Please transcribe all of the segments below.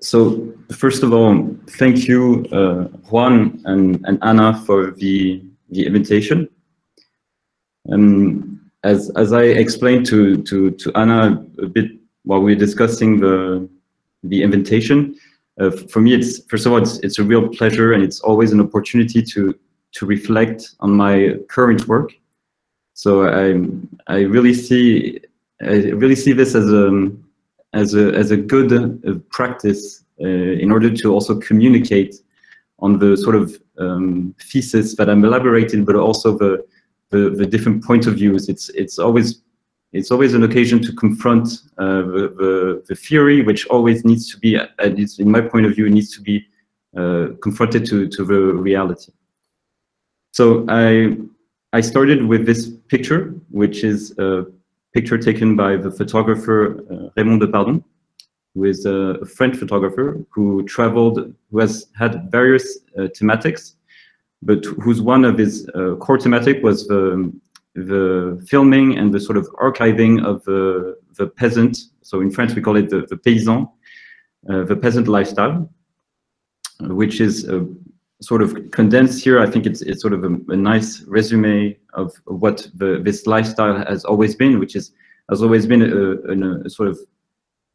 So first of all, thank you, Juan and Anna, for the invitation. As I explained to Anna a bit while we were discussing the invitation, for me, it's first of all, it's a real pleasure, and it's always an opportunity to reflect on my current work. So I really see this as a good practice in order to also communicate on the sort of thesis that I'm elaborating, but also the different points of views. It's always an occasion to confront the theory, which always needs to be, at least in my point of view, needs to be confronted to the reality. So I started with this picture, which is a picture taken by the photographer Raymond Depardon, who is a French photographer who has had various thematics, but whose one of his core thematic was the filming and the sort of archiving of the peasant. So in French we call it the paysan, the peasant lifestyle, which is sort of condensed here. I think it's sort of a nice resume of what this lifestyle has always been, which has always been a sort of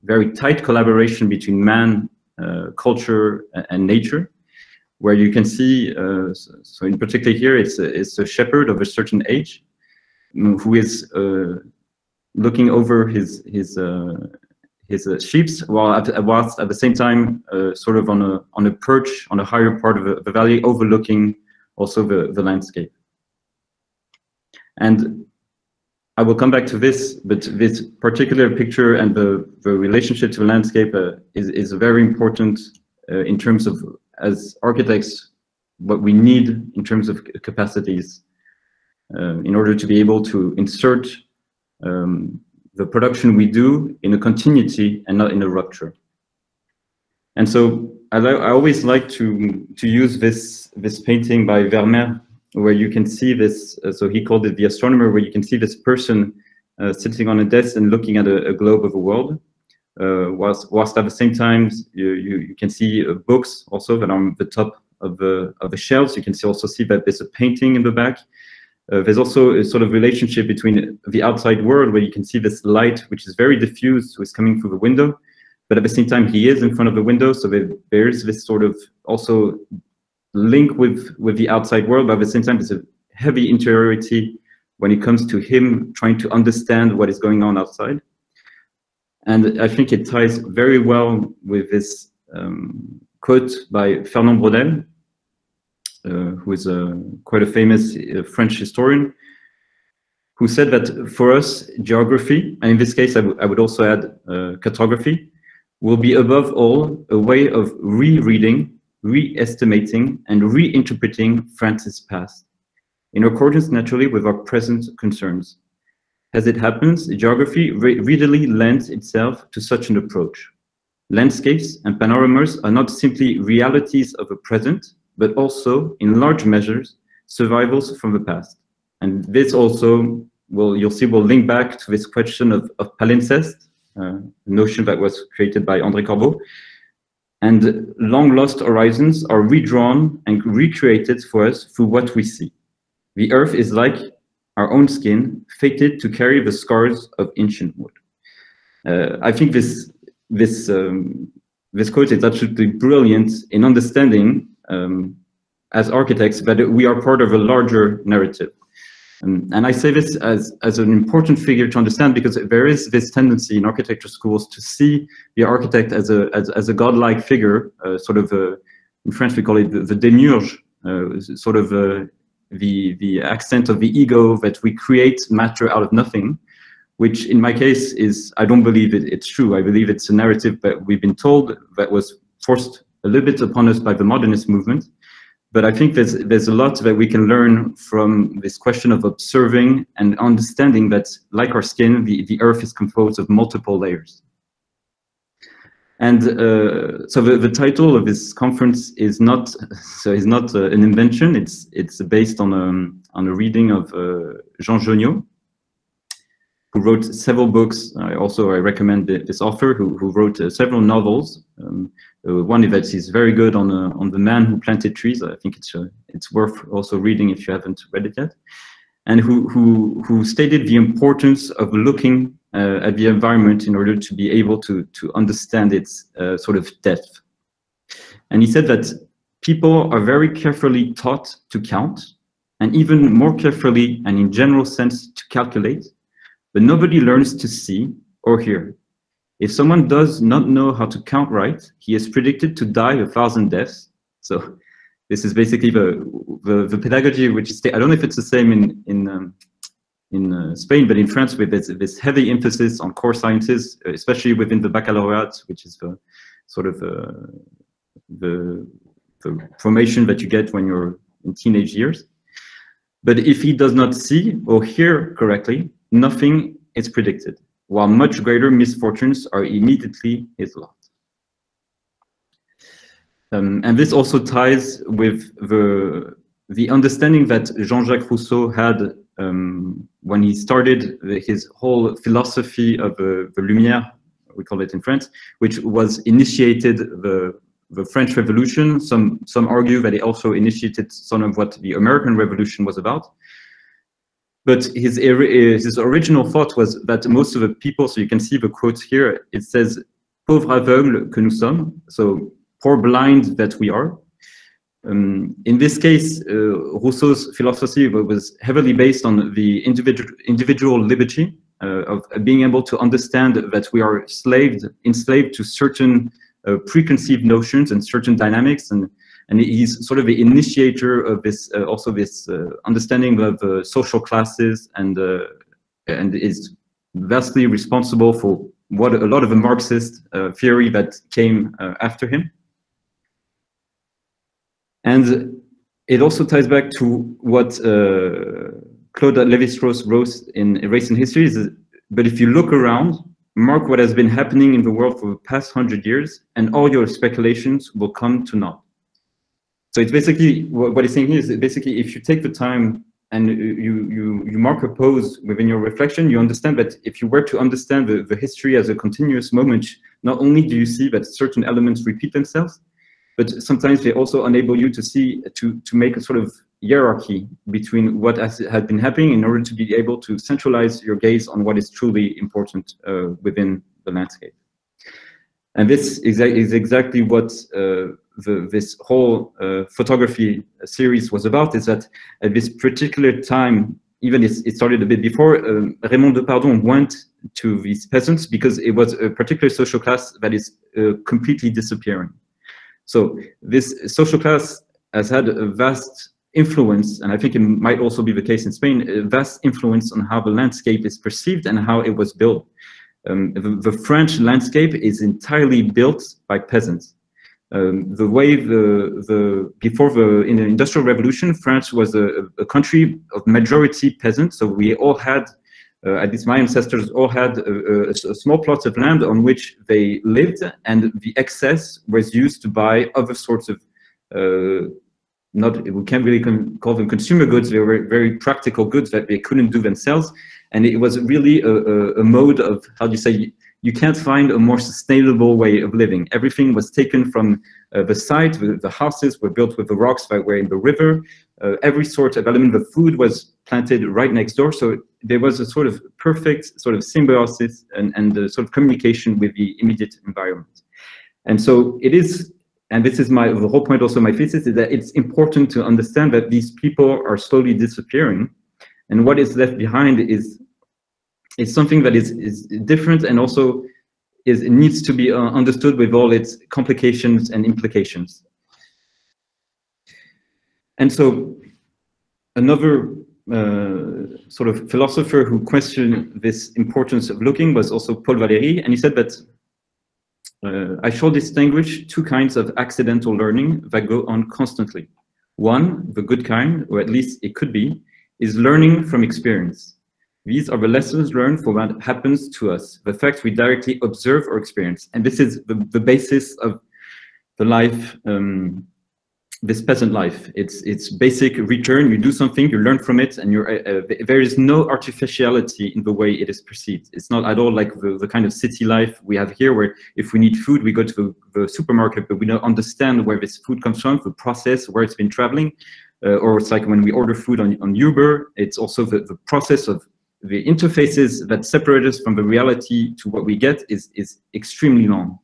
very tight collaboration between man, culture, and nature, where you can see, so in particular here, it's a shepherd of a certain age who is looking over his sheep, whilst at the same time sort of on a perch on a higher part of the valley, overlooking also the landscape. And I will come back to this, but this particular picture and the relationship to the landscape is very important in terms of, as architects, what we need in terms of capacities in order to be able to insert the production we do in a continuity and not in a rupture. And so I always like to use this painting by Vermeer, where you can see this, so he called it The Astronomer, where you can see this person sitting on a desk and looking at a globe of a world, whilst at the same time you can see books also that are on the top of the shelves. You can also see that there's a painting in the back. There's also a sort of relationship between the outside world, where you can see this light, which is very diffused, so it's coming through the window, but at the same time he is in front of the window, so there's this sort of also link with the outside world, but at the same time there's a heavy interiority when it comes to him trying to understand what is going on outside. And I think it ties very well with this quote by Fernand Braudel, who is quite a famous French historian, who said that for us, geography, and in this case I would also add cartography, will be above all a way of rereading, re-estimating, and reinterpreting France's past, in accordance naturally with our present concerns. As it happens, geography readily lends itself to such an approach. Landscapes and panoramas are not simply realities of the present, but also, in large measures, survivals from the past. And this also, you'll see, will link back to this question of palimpsest, a notion that was created by André Corbeau. And long-lost horizons are redrawn and recreated for us through what we see. The earth is like our own skin, fated to carry the scars of ancient wood. I think this quote is absolutely brilliant in understanding, as architects, that we are part of a larger narrative. And I say this as an important figure to understand, because there is this tendency in architecture schools to see the architect as a godlike figure, sort of in French we call it the démiurge, sort of the accent of the ego, that we create matter out of nothing, which in my case is, I don't believe it's true. I believe it's a narrative that we've been told, that was forced a little bit upon us by the modernist movement. But I think there's a lot that we can learn from this question of observing and understanding that, like our skin, the earth is composed of multiple layers. And so the title of this conference is not an invention. It's based on a reading of Jean Giono, who wrote several books. I recommend this author who wrote several novels. One that is very good on the man who planted trees. I think it's worth also reading if you haven't read it yet. And who stated the importance of looking at the environment in order to be able to understand its sort of depth. And he said that people are very carefully taught to count, and even more carefully and in general sense to calculate, but nobody learns to see or hear. If someone does not know how to count right, he is predicted to die 1,000 deaths. So this is basically the pedagogy, which is, I don't know if it's the same in Spain, but in France, with this heavy emphasis on core sciences, especially within the baccalaureate, which is the sort of the formation that you get when you're in teenage years. But if he does not see or hear correctly, nothing is predicted, while much greater misfortunes are immediately his lot. And this also ties with the understanding that Jean-Jacques Rousseau had when he started his whole philosophy of the Lumière, we call it in France, which was initiated the French Revolution. Some argue that it also initiated some of what the American Revolution was about. But his original thought was that most of the people, so you can see the quote here, it says, pauvres aveugles que nous sommes, so poor blind that we are. In this case, Rousseau's philosophy was heavily based on the individual liberty of being able to understand that we are enslaved to certain preconceived notions and certain dynamics, and he's sort of the initiator of this, also this understanding of social classes, and is vastly responsible for what a lot of the Marxist theory that came after him. And it also ties back to what Claude Lévi-Strauss wrote in Erasing History, but if you look around, mark what has been happening in the world for the past 100 years, and all your speculations will come to naught. So it's basically, what he's saying here is basically, if you take the time and you mark a pause within your reflection, you understand that if you were to understand the history as a continuous moment, not only do you see that certain elements repeat themselves, but sometimes they also enable you to see, to make a sort of hierarchy between what had been happening in order to be able to centralize your gaze on what is truly important within the landscape. And this is exactly what this whole photography series was about, is that at this particular time, even it started a bit before, Raymond Depardon went to these peasants because it was a particular social class that is completely disappearing. So this social class has had a vast influence, and I think it might also be the case in Spain, a vast influence on how the landscape is perceived and how it was built. The French landscape is entirely built by peasants. The way before in the Industrial Revolution, France was a country of majority peasants. So we all had, at least my ancestors all had a small plot of land on which they lived, and the excess was used to buy other sorts of, we can't really call them consumer goods. They were very practical goods that they couldn't do themselves. And it was really a mode of, how do you say, you can't find a more sustainable way of living. Everything was taken from the site. The houses were built with the rocks that were in the river. Every sort of element of food was planted right next door. So there was a sort of perfect sort of symbiosis and a sort of communication with the immediate environment. And so it is, and this is the whole point also of my thesis, is that it's important to understand that these people are slowly disappearing. And what is left behind is something that is different, and also it needs to be understood with all its complications and implications. And so another sort of philosopher who questioned this importance of looking was also Paul Valéry, and he said that I shall distinguish two kinds of accidental learning that go on constantly. One, the good kind, or at least it could be, is learning from experience. These are the lessons learned for what happens to us, the facts we directly observe or experience. And this is the basis of the life this peasant life. It's basic return. You do something, you learn from it, and there is no artificiality in the way it is perceived. It's not at all like the kind of city life we have here, where if we need food, we go to the supermarket, but we don't understand where this food comes from, the process, where it's been traveling. Or it's like when we order food on Uber, it's also the process of the interfaces that separate us from the reality to what we get is extremely long.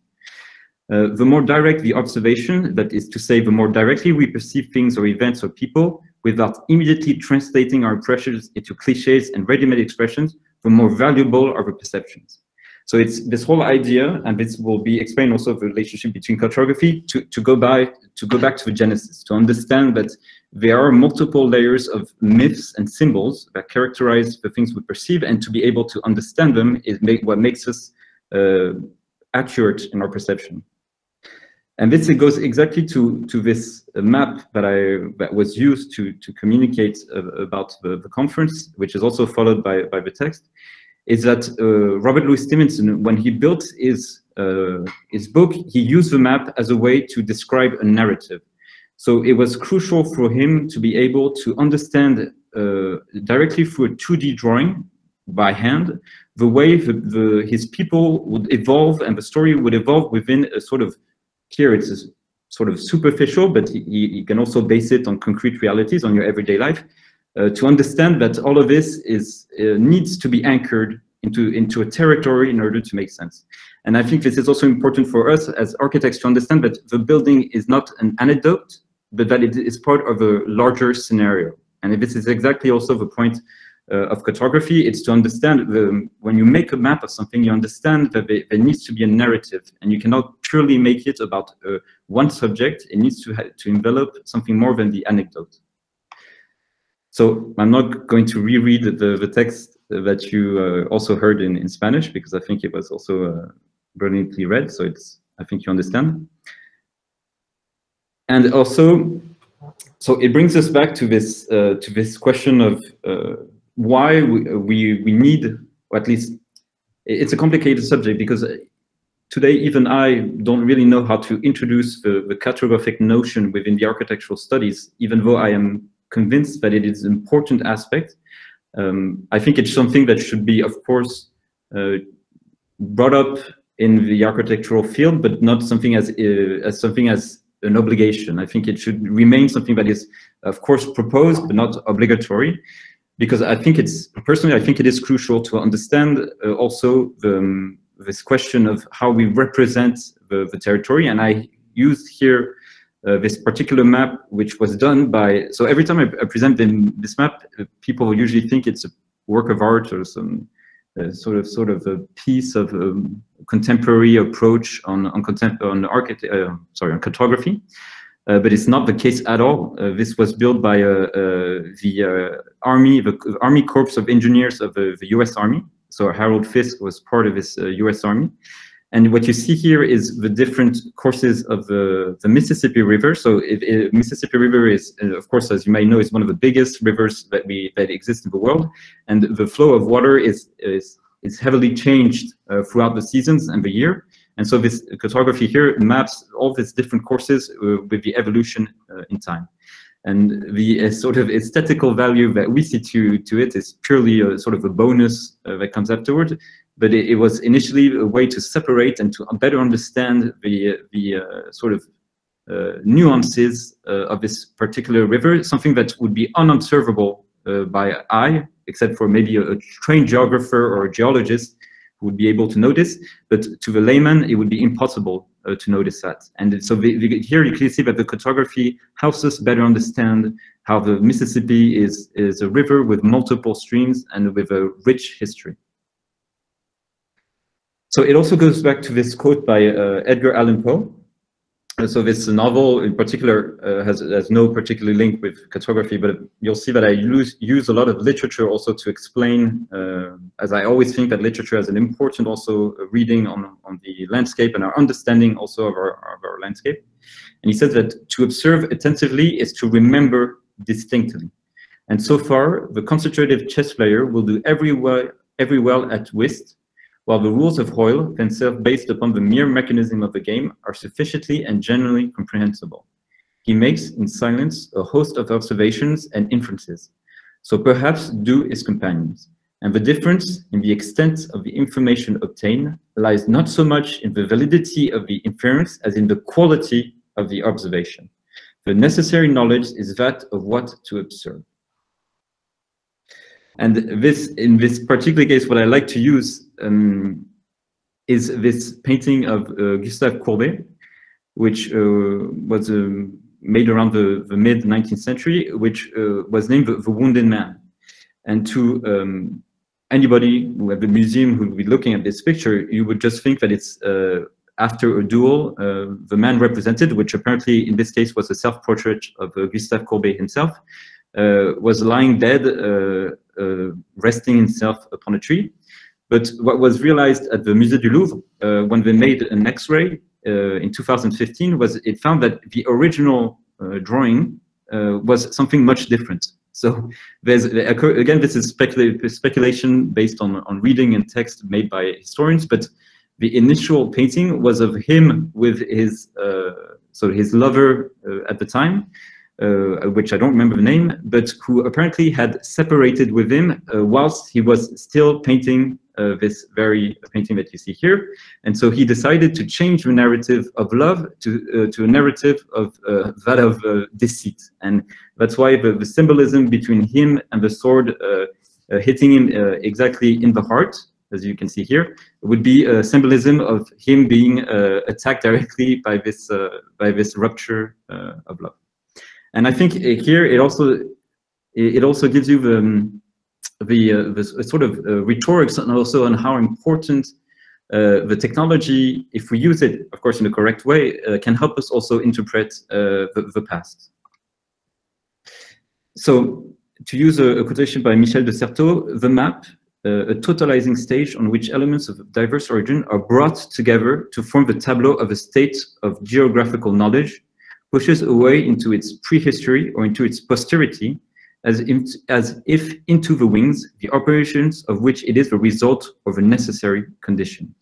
The more direct the observation, that is to say, the more directly we perceive things or events or people, without immediately translating our impressions into cliches and ready-made expressions, the more valuable are the perceptions. So it's this whole idea, and this will be explained also the relationship between cartography, to go back to the genesis, to understand that there are multiple layers of myths and symbols that characterize the things we perceive, and to be able to understand them is what makes us accurate in our perception. And this goes exactly to this map that was used to communicate about the conference, which is also followed by the text. Is that Robert Louis Stevenson, when he built his book, he used the map as a way to describe a narrative. So it was crucial for him to be able to understand directly through a 2D drawing by hand the way his people would evolve and the story would evolve within a sort of, here it's sort of superficial, but you can also base it on concrete realities on your everyday life. To understand that all of this needs to be anchored into a territory in order to make sense. And I think this is also important for us as architects to understand that the building is not an anecdote, but that it is part of a larger scenario. And this is exactly also the point of cartography. It's to understand when you make a map of something, you understand that there needs to be a narrative, and you cannot purely make it about one subject. It needs to envelop something more than the anecdote. So I'm not going to reread the text that you also heard in Spanish, because I think it was also brilliantly read. So I think you understand. And also, so it brings us back to this question of why we need, or at least it's a complicated subject, because today even I don't really know how to introduce the cartographic notion within the architectural studies, even though I am convinced that it is an important aspect. I think it's something that should be, of course, brought up in the architectural field, but not something as an obligation. I think it should remain something that is, of course, proposed, but not obligatory, because I think personally, I think it is crucial to understand also this question of how we represent the territory. And I used here this particular map, which was done by, so every time I present this map, people usually think it's a work of art or some sort of a piece of contemporary approach on cartography, but it's not the case at all. This was built by the Army Corps of Engineers of the U.S. Army. So Harold Fisk was part of this U.S. Army. And what you see here is the different courses of the Mississippi River. So Mississippi River is, of course, as you may know, is one of the biggest rivers that exist in the world. And the flow of water is heavily changed throughout the seasons and the year. And so this cartography here maps all these different courses with the evolution in time. And the sort of aesthetical value that we see to it is purely a sort of a bonus that comes afterward. But it was initially a way to separate and to better understand the sort of nuances of this particular river, something that would be unobservable by eye, except for maybe a trained geographer or a geologist who would be able to notice. But to the layman, it would be impossible to notice that. And so here you can see that the cartography helps us better understand how the Mississippi is a river with multiple streams and with a rich history. So it also goes back to this quote by Edgar Allan Poe. So this novel in particular has no particular link with cartography, but you'll see that I use a lot of literature also to explain, as I always think that literature has an important also reading on the landscape and our understanding also of our landscape. And he says that to observe attentively is to remember distinctly. And so far, the concentrative chess player will do every well at whist, while the rules of Hoyle, themselves based upon the mere mechanism of the game, are sufficiently and generally comprehensible. he makes in silence a host of observations and inferences. So perhaps do his companions. And the difference in the extent of the information obtained lies not so much in the validity of the inference as in the quality of the observation. The necessary knowledge is that of what to observe. And this, in this particular case, what I like to use is this painting of Gustave Courbet, which was made around the mid-19th century, which was named the Wounded Man. And to anybody who at the museum who would be looking at this picture, you would just think that it's after a duel, the man represented, which apparently in this case was a self-portrait of Gustave Courbet himself, was lying dead, resting himself upon a tree. But what was realized at the Musée du Louvre, when they made an X-ray in 2015, was it found that the original drawing was something much different. So there's, again, this is speculation based on reading and text made by historians, but the initial painting was of him with his his lover at the time, which I don't remember the name, but who apparently had separated with him whilst he was still painting this very painting that you see here. And so he decided to change the narrative of love to a narrative of that of deceit. And that's why the symbolism between him and the sword hitting him exactly in the heart, as you can see here, would be a symbolism of him being attacked directly by this rupture of love. And I think here it also gives you the sort of rhetorics and also on how important the technology, if we use it, of course, in the correct way, can help us also interpret the past. So to use a quotation by Michel de Certeau, the map, a totalizing stage on which elements of diverse origin are brought together to form the tableau of a state of geographical knowledge, pushes away into its prehistory or into its posterity, as if into the wings, the operations of which it is the result of a necessary condition.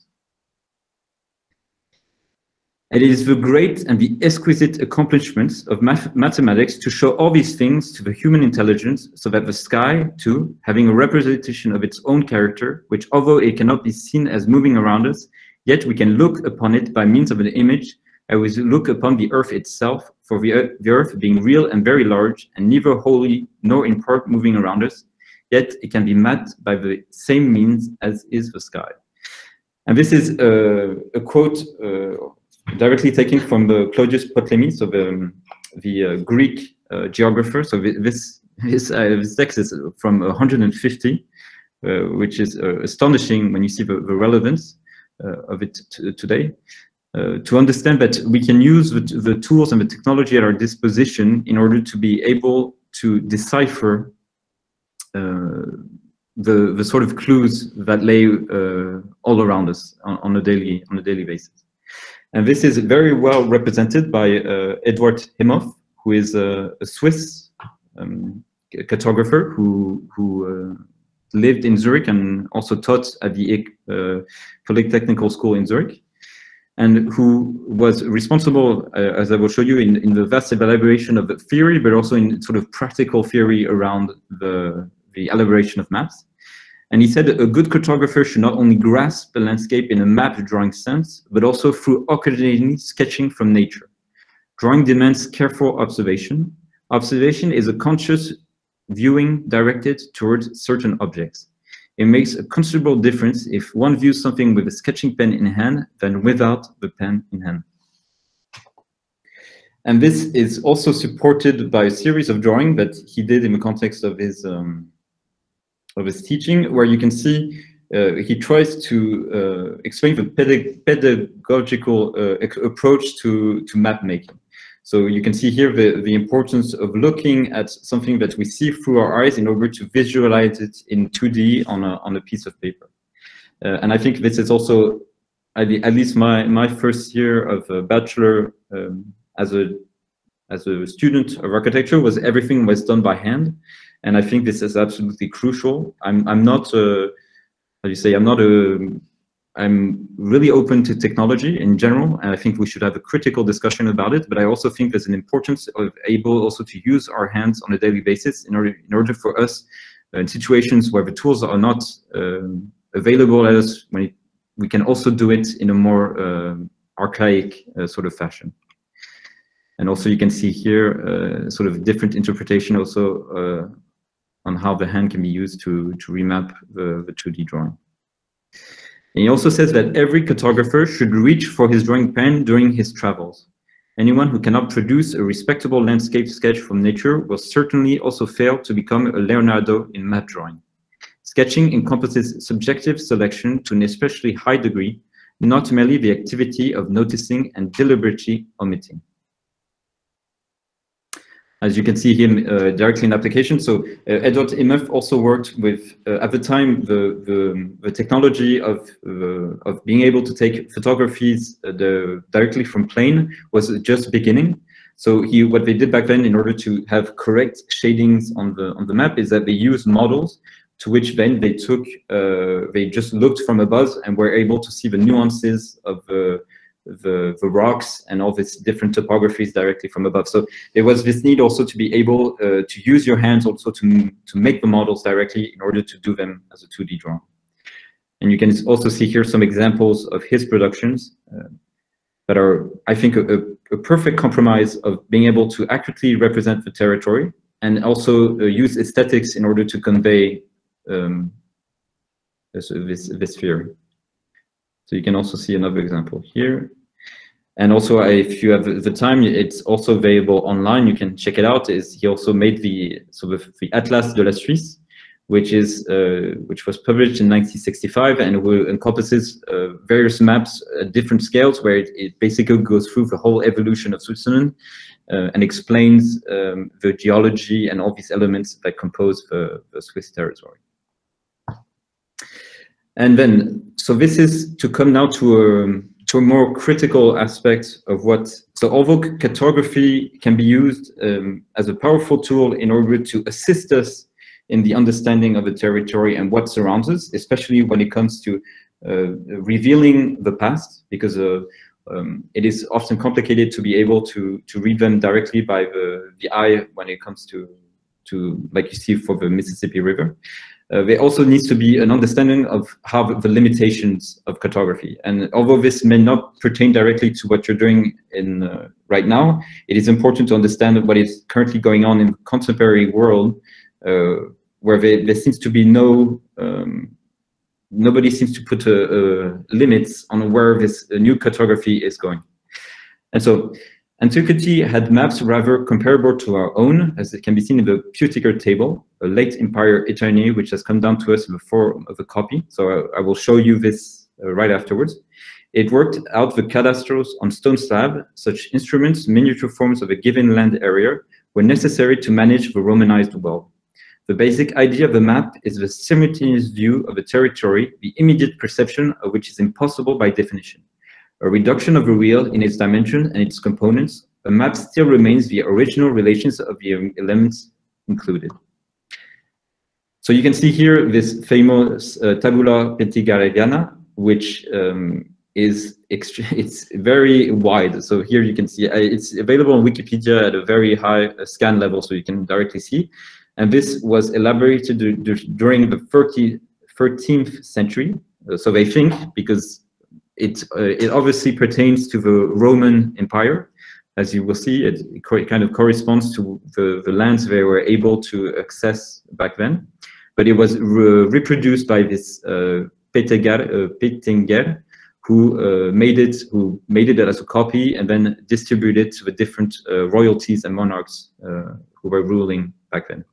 It is the great and the exquisite accomplishments of mathematics to show all these things to the human intelligence, so that the sky, too, having a representation of its own character, which although it cannot be seen as moving around us, yet we can look upon it by means of an image, and we look upon the earth itself, for the earth being real and very large, and neither wholly nor in part moving around us, yet it can be met by the same means as is the sky. And this is a quote directly taken from the Claudius Ptolemy, so the Greek geographer. So this text is from 150, which is astonishing when you see the relevance of it today. To understand that we can use the tools and the technology at our disposition in order to be able to decipher the sort of clues that lay all around us on a daily basis. And this is very well represented by Edward Hemoff, who is a Swiss cartographer who lived in Zurich and also taught at the Polytechnical School in Zurich, and who was responsible, as I will show you, in the vast elaboration of the theory, but also in sort of practical theory around the elaboration of maps. And he said a good cartographer should not only grasp the landscape in a map drawing sense, but also through occasionally sketching from nature. Drawing demands careful observation. Observation is a conscious viewing directed towards certain objects. It makes a considerable difference if one views something with a sketching pen in hand than without the pen in hand. And this is also supported by a series of drawings that he did in the context of his teaching, where you can see he tries to explain the pedagogical approach to map making. So you can see here the importance of looking at something that we see through our eyes in order to visualize it in 2D on a piece of paper. And I think this is also, at least my first year of a bachelor as a student of architecture, was everything was done by hand. And I think this is absolutely crucial. I'm not, how do you say, I'm really open to technology in general, and I think we should have a critical discussion about it. But I also think there's an importance of able also to use our hands on a daily basis in order for us in situations where the tools are not available at us, we can also do it in a more archaic sort of fashion. And also you can see here sort of different interpretation also on how the hand can be used to remap the 2D drawing. And he also says that every cartographer should reach for his drawing pen during his travels. Anyone who cannot produce a respectable landscape sketch from nature will certainly also fail to become a Leonardo in map drawing. Sketching encompasses subjective selection to an especially high degree, not merely the activity of noticing and deliberately omitting. As you can see him directly in application. So Edward Imhoff also worked with, at the time, the technology of being able to take photographies directly from plane was just beginning. So what they did back then in order to have correct shadings on the map is that they used models to which then they took, they just looked from above and were able to see the nuances of the rocks and all these different topographies directly from above. So there was this need also to be able to use your hands also to make the models directly in order to do them as a 2D drawing. And you can also see here some examples of his productions that are, I think, a perfect compromise of being able to accurately represent the territory and also use aesthetics in order to convey this theory. So you can also see another example here. And also, if you have the time, it's also available online. You can check it out. He also made the Atlas de la Suisse, which was published in 1965 and encompasses various maps at different scales, where it basically goes through the whole evolution of Switzerland and explains the geology and all these elements that compose the Swiss territory. And then, so this is to come now to a more critical aspect of what, so although cartography can be used as a powerful tool in order to assist us in the understanding of the territory and what surrounds us, especially when it comes to revealing the past, because it is often complicated to be able to read them directly by the eye when it comes to like you see for the Mississippi River. There also needs to be an understanding of how the limitations of cartography. And although this may not pertain directly to what you're doing in right now, it is important to understand what is currently going on in the contemporary world, where there seems to be nobody seems to put limits on where this new cartography is going. And so antiquity had maps rather comparable to our own, as it can be seen in the Peutiker table, a late empire Eternier, which has come down to us in the form of a copy. So I will show you this right afterwards. It worked out the cadastros on stone slab. Such instruments, miniature forms of a given land area, were necessary to manage the Romanized world. The basic idea of the map is the simultaneous view of a territory, the immediate perception of which is impossible by definition. A reduction of the real in its dimension and its components, a map still remains the original relations of the elements included. So you can see here this famous tabula pettigreviana, which it's very wide. So here you can see it's available on Wikipedia at a very high scan level, so you can directly see. And this was elaborated during the 13th century. So they think, because it obviously pertains to the Roman Empire. As you will see, it kind of corresponds to the lands they were able to access back then. But it was reproduced by this Pettinger, who made it as a copy and then distributed it to the different royalties and monarchs who were ruling back then.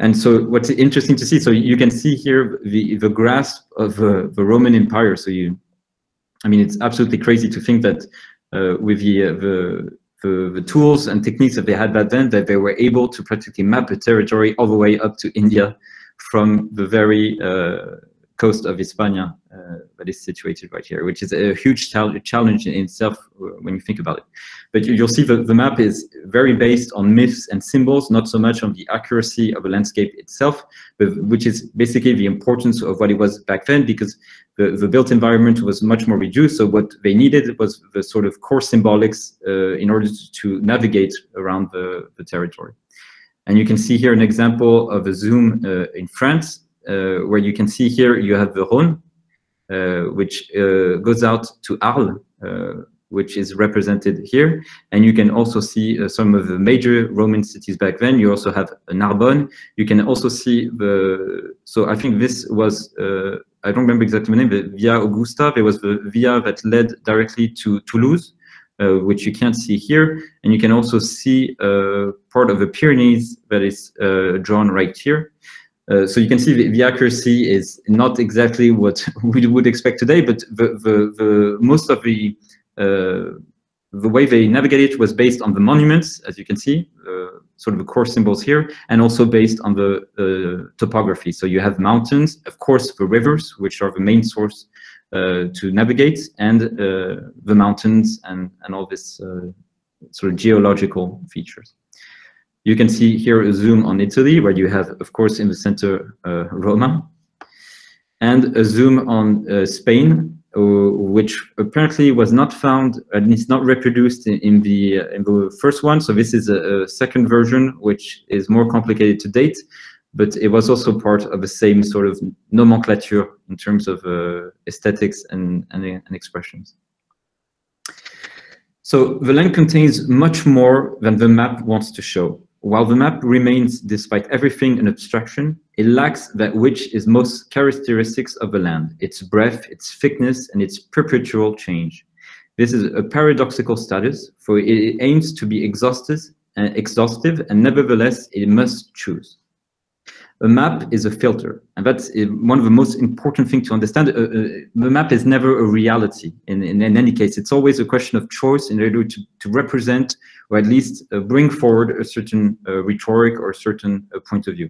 And so what's interesting to see, so you can see here the grasp of the Roman Empire. So I mean, it's absolutely crazy to think that with the tools and techniques that they had back then, that they were able to practically map a territory all the way up to India from the very coast of Hispania that is situated right here, which is a huge challenge in itself when you think about it. But you'll see that the map is very based on myths and symbols, not so much on the accuracy of the landscape itself, but which is basically the importance of what it was back then, because the built environment was much more reduced. So what they needed was the sort of core symbolics in order to navigate around the territory. And you can see here an example of a zoom in France, where you can see here you have the Rhône, which goes out to Arles, which is represented here. And you can also see some of the major Roman cities back then. You also have Narbonne. You can also see so I think this was, I don't remember exactly the name, the Via Augusta. There was the via that led directly to Toulouse, which you can't see here. And you can also see part of the Pyrenees that is drawn right here. So you can see the accuracy is not exactly what we would expect today, but most of the way they navigated was based on the monuments, as you can see, sort of the core symbols here, and also based on the topography. So you have mountains, of course, the rivers, which are the main source to navigate, and the mountains and all this sort of geological features. You can see here a zoom on Italy, where you have, of course, in the center, Roma, and a zoom on Spain, which apparently was not found, and it's not reproduced in the first one. So this is a second version, which is more complicated to date, but it was also part of the same sort of nomenclature in terms of aesthetics and expressions. So the land contains much more than the map wants to show. While the map remains, despite everything, an abstraction, it lacks that which is most characteristics of the land, its breadth, its thickness, and its perpetual change. This is a paradoxical status, for it aims to be exhaustive, and nevertheless, it must choose. A map is a filter, and that's one of the most important things to understand. The map is never a reality. In any case, it's always a question of choice in order to represent, or at least bring forward a certain rhetoric or a certain point of view.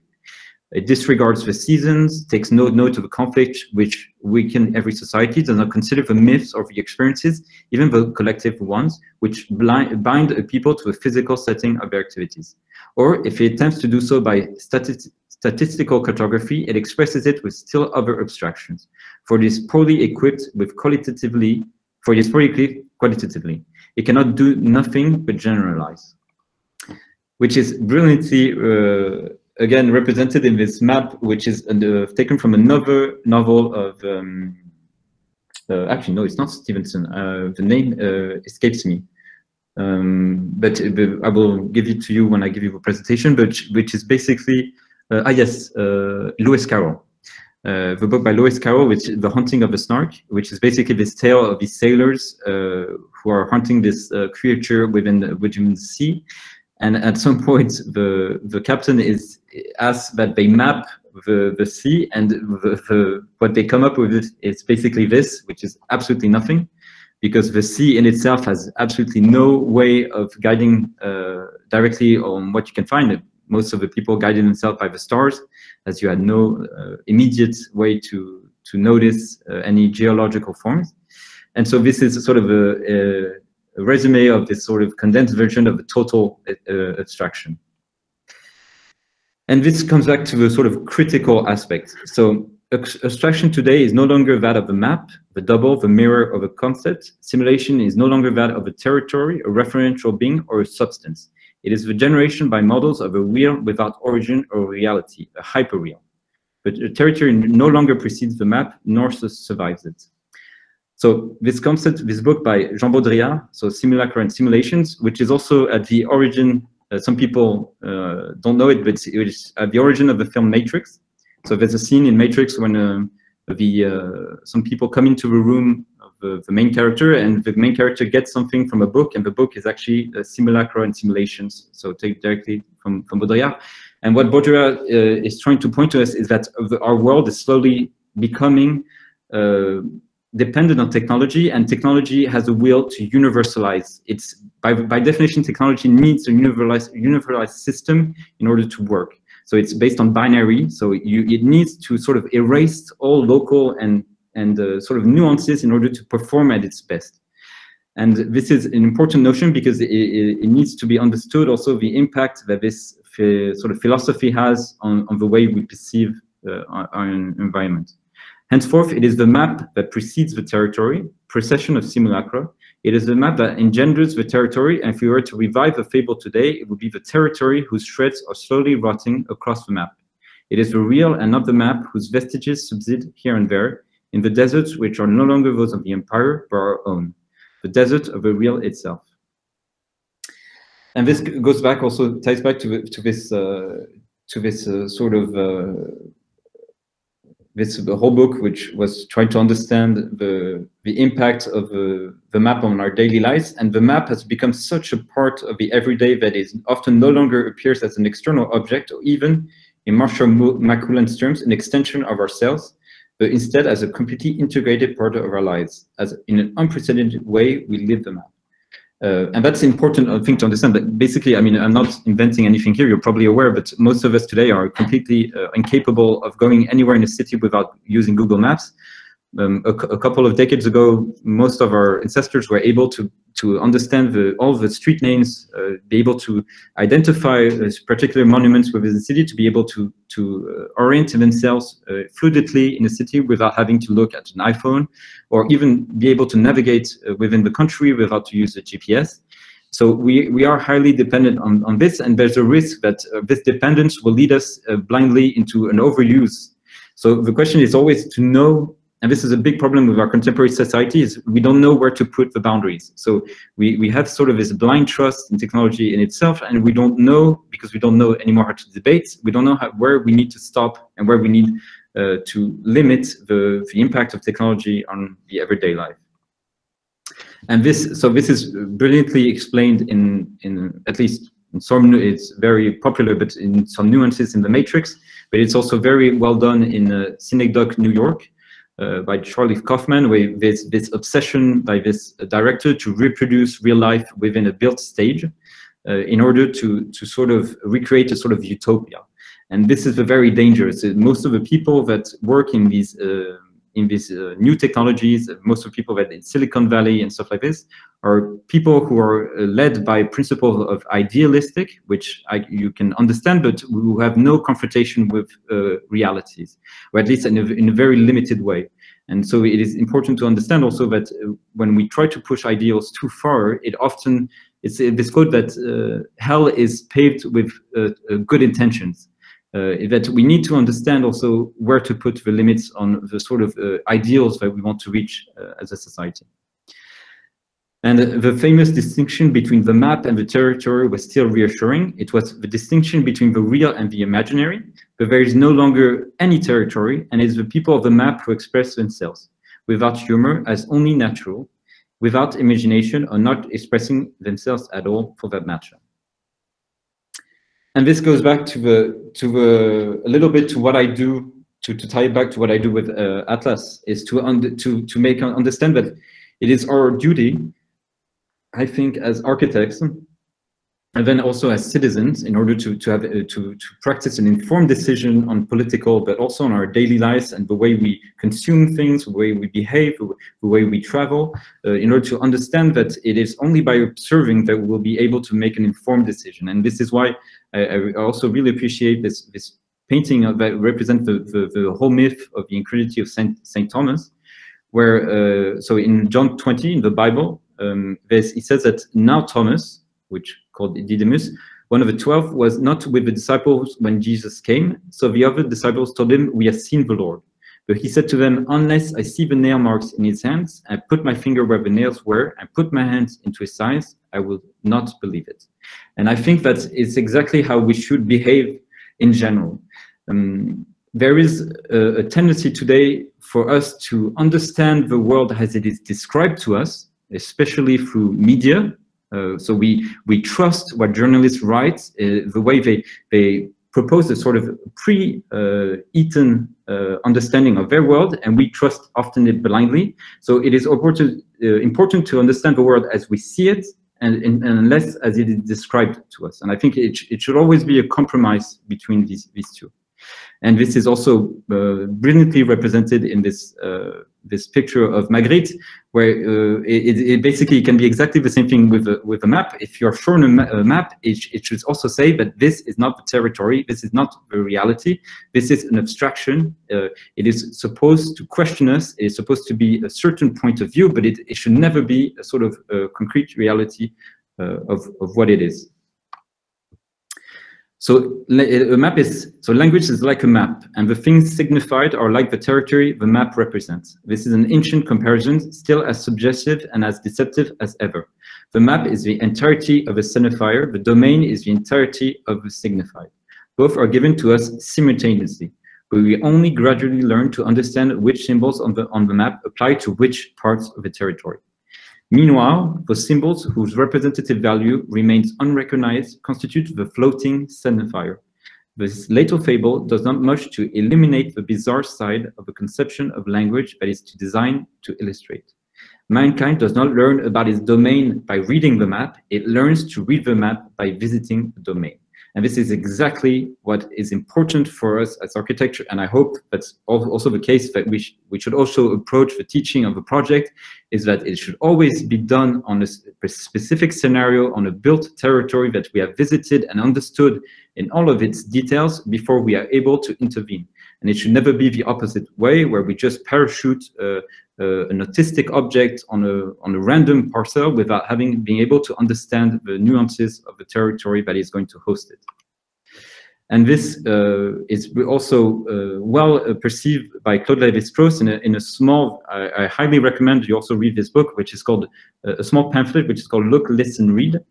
It disregards the seasons, takes no note of the conflict which weaken every society, does not consider the myths or the experiences, even the collective ones, which bind a people to a physical setting of their activities. Or if it attempts to do so by statistical cartography, it expresses it with still other abstractions. For it is poorly equipped with qualitatively. It cannot do nothing but generalize, which is brilliantly, again, represented in this map, which is taken from another novel of, actually, no, it's not Stevenson. The name escapes me. But I will give it to you when I give you the presentation, but which is basically, yes, Lewis Carroll. The book by Lewis Carroll, which is The Haunting of the Snark, which is basically this tale of these sailors who are hunting this creature within the sea. And at some point, the captain asks that they map the sea, and what they come up with is basically this, which is absolutely nothing, because the sea in itself has absolutely no way of guiding directly on what you can find. Most of the people guided themselves by the stars, as you had no immediate way to notice any geological forms. And so this is sort of a resume of this sort of condensed version of the total abstraction. And this comes back to the sort of critical aspect. So abstraction today is no longer that of the map, the double, the mirror of a concept. Simulation is no longer that of a territory, a referential being, or a substance. It is the generation by models of a real without origin or reality, a hyperreal. But a territory no longer precedes the map, nor survives it. So this concept, this book by Jean Baudrillard, so Simulacra and Simulations, which is also at the origin, some people don't know it, but it is at the origin of the film Matrix. So there's a scene in Matrix when some people come into the room of the main character, and the main character gets something from a book, and the book is actually Simulacra and Simulations, so take directly from Baudrillard. And what Baudrillard is trying to point to us is that our world is slowly becoming dependent on technology, and technology has a will to universalize. It's by definition, technology needs a universalized system in order to work. So it's based on binary. So it needs to sort of erase all local and and sort of nuances in order to perform at its best. And this is an important notion because it needs to be understood also the impact that this sort of philosophy has on the way we perceive our environment. Henceforth, it is the map that precedes the territory, precession of simulacra. It is the map that engenders the territory, and if we were to revive the fable today, it would be the territory whose shreds are slowly rotting across the map. It is the real and not the map whose vestiges subsist here and there in the deserts which are no longer those of the empire, but our own, the desert of the real itself. And this goes back, also ties back to this sort of the whole book, which was trying to understand the impact of the map on our daily lives. And the map has become such a part of the everyday that it often no longer appears as an external object, or even, in Marshall McLuhan's terms, an extension of ourselves, but instead as a completely integrated part of our lives, as in an unprecedented way we live the map. And that's important, I think, to understand that basically, I mean, I'm not inventing anything here, you're probably aware, but most of us today are completely incapable of going anywhere in a city without using Google Maps. A couple of decades ago, most of our ancestors were able to understand all the street names, be able to identify particular monuments within the city, to be able to orient themselves fluidly in a city without having to look at an iPhone, or even be able to navigate within the country without to use a GPS. So we are highly dependent on this, and there's a risk that this dependence will lead us blindly into an overuse. So the question is always to know, and this is a big problem with our contemporary society, is we don't know where to put the boundaries. So we have sort of this blind trust in technology in itself, and we don't know, because we don't know anymore how to debate, we don't know where we need to stop and where we need to limit the impact of technology on the everyday life. And this is brilliantly explained in at least in some, it's very popular, but in some nuances in The Matrix, but it's also very well done in Synecdoche, New York, by Charlie Kaufman, with this obsession by this director to reproduce real life within a built stage in order to sort of recreate a sort of utopia. And this is very dangerous. Most of the people that work in these new technologies, most of the people that in Silicon Valley and stuff like this, are people who are led by principles of idealistic, which you can understand, but who have no confrontation with realities, or at least in a very limited way. And so it is important to understand also that when we try to push ideals too far, it's this quote that hell is paved with good intentions. That we need to understand also where to put the limits on the sort of ideals that we want to reach as a society. And the famous distinction between the map and the territory was still reassuring. It was the distinction between the real and the imaginary, but there is no longer any territory, and it's the people of the map who express themselves, without humor, as only natural, without imagination, or not expressing themselves at all, for that matter. And this goes back to a little bit to what I do, to tie it back to what I do with Atlas, is to make understand that it is our duty, I think, as architects, and then also as citizens, in order to practice an informed decision on political, but also on our daily lives and the way we consume things, the way we behave, the way we travel, in order to understand that it is only by observing that we will be able to make an informed decision. And this is why I also really appreciate this painting that represents the whole myth of the incredulity of Saint Thomas, where so in John 20 in the Bible, he says that now Thomas, which called Didymus, one of the 12, was not with the disciples when Jesus came. So the other disciples told him, "We have seen the Lord." But he said to them, "Unless I see the nail marks in his hands, and put my finger where the nails were, and put my hands into his sides, I will not believe it." And I think that it's exactly how we should behave in general. There is a tendency today for us to understand the world as it is described to us, especially through media. So we trust what journalists write, the way they propose a sort of pre-eaten understanding of their world, and we trust often it blindly. So it is important to understand the world as we see it, and less as it is described to us. And I think it should always be a compromise between these two. And this is also brilliantly represented in this this picture of Magritte, where it basically can be exactly the same thing with a map. If you're shown a map, it should also say that this is not the territory, this is not the reality, this is an abstraction. It is supposed to question us, it is supposed to be a certain point of view, but it should never be a sort of concrete reality of what it is. So a map is, so language is like a map, and the things signified are like the territory the map represents. This is an ancient comparison, still as subjective and as deceptive as ever. The map is the entirety of a signifier, the domain is the entirety of the signified. Both are given to us simultaneously, but we only gradually learn to understand which symbols on the map apply to which parts of the territory. Meanwhile, the symbols whose representative value remains unrecognized constitute the floating signifier. This little fable does not much to eliminate the bizarre side of a conception of language that is designed to illustrate. Mankind does not learn about its domain by reading the map, it learns to read the map by visiting the domain. And this is exactly what is important for us as architecture, and I hope that's also the case, that we should also approach the teaching of a project, is that it should always be done on a specific scenario, on a built territory that we have visited and understood in all of its details before we are able to intervene. And it should never be the opposite way, where we just parachute an autistic object on a random parcel without being able to understand the nuances of the territory that is going to host it. And this is also well perceived by Claude Lévi-Strauss in a small, I highly recommend you also read this book, which is called, a small pamphlet, which is called Look, Listen, Read,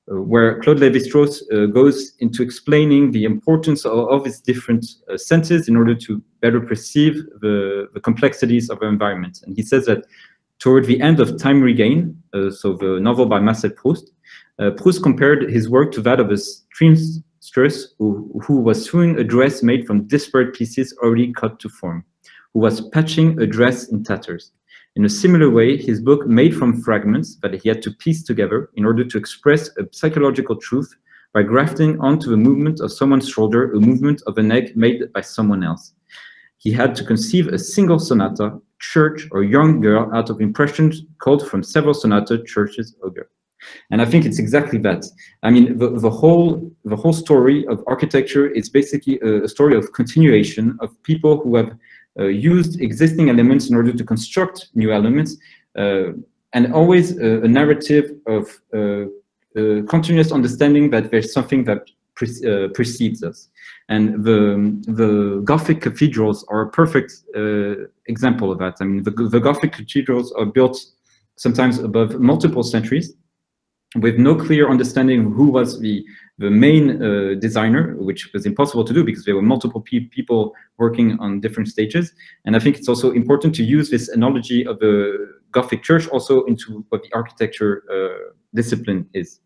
where Claude Lévi-Strauss goes into explaining the importance of its different senses in order to better perceive the complexities of our environment. And he says that toward the end of Time Regained, so the novel by Marcel Proust, Proust compared his work to that of a seamstress who was sewing a dress made from disparate pieces already cut to form, who was patching a dress in tatters. In a similar way, his book made from fragments that he had to piece together in order to express a psychological truth by grafting onto the movement of someone's shoulder a movement of an egg made by someone else. He had to conceive a single sonata, church, or young girl out of impressions culled from several sonata, churches, or girl. And I think it's exactly that. I mean, the whole story of architecture is basically a story of continuation, of people who have used existing elements in order to construct new elements, and always a narrative of continuous understanding that there's something that precedes us. And the Gothic cathedrals are a perfect example of that. I mean, the Gothic cathedrals are built sometimes above multiple centuries, with no clear understanding of who was the main designer, which was impossible to do because there were multiple people working on different stages. And I think it's also important to use this analogy of the Gothic church also into what the architecture discipline is.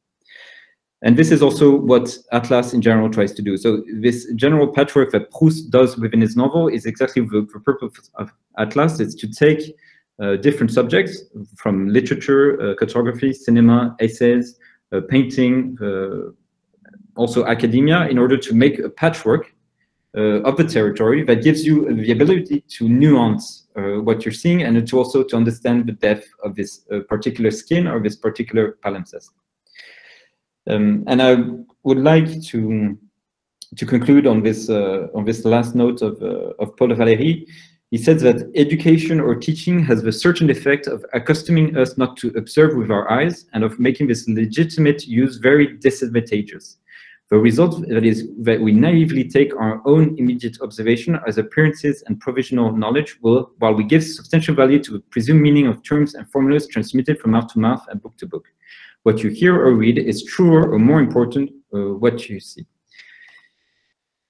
And this is also what Atlas in general tries to do. So this general patchwork that Proust does within his novel is exactly the purpose of Atlas. It's to take different subjects from literature, cartography, cinema, essays, painting, also academia, in order to make a patchwork of the territory that gives you the ability to nuance what you're seeing, and to also to understand the depth of this particular skin or this particular palimpsest. And I would like to conclude on this last note of Paul Valéry. He says that education or teaching has the certain effect of accustoming us not to observe with our eyes and of making this legitimate use very disadvantageous. The result is that we naively take our own immediate observation as appearances and provisional knowledge, while we give substantial value to the presumed meaning of terms and formulas transmitted from mouth to mouth and book to book. What you hear or read is truer or more important what you see.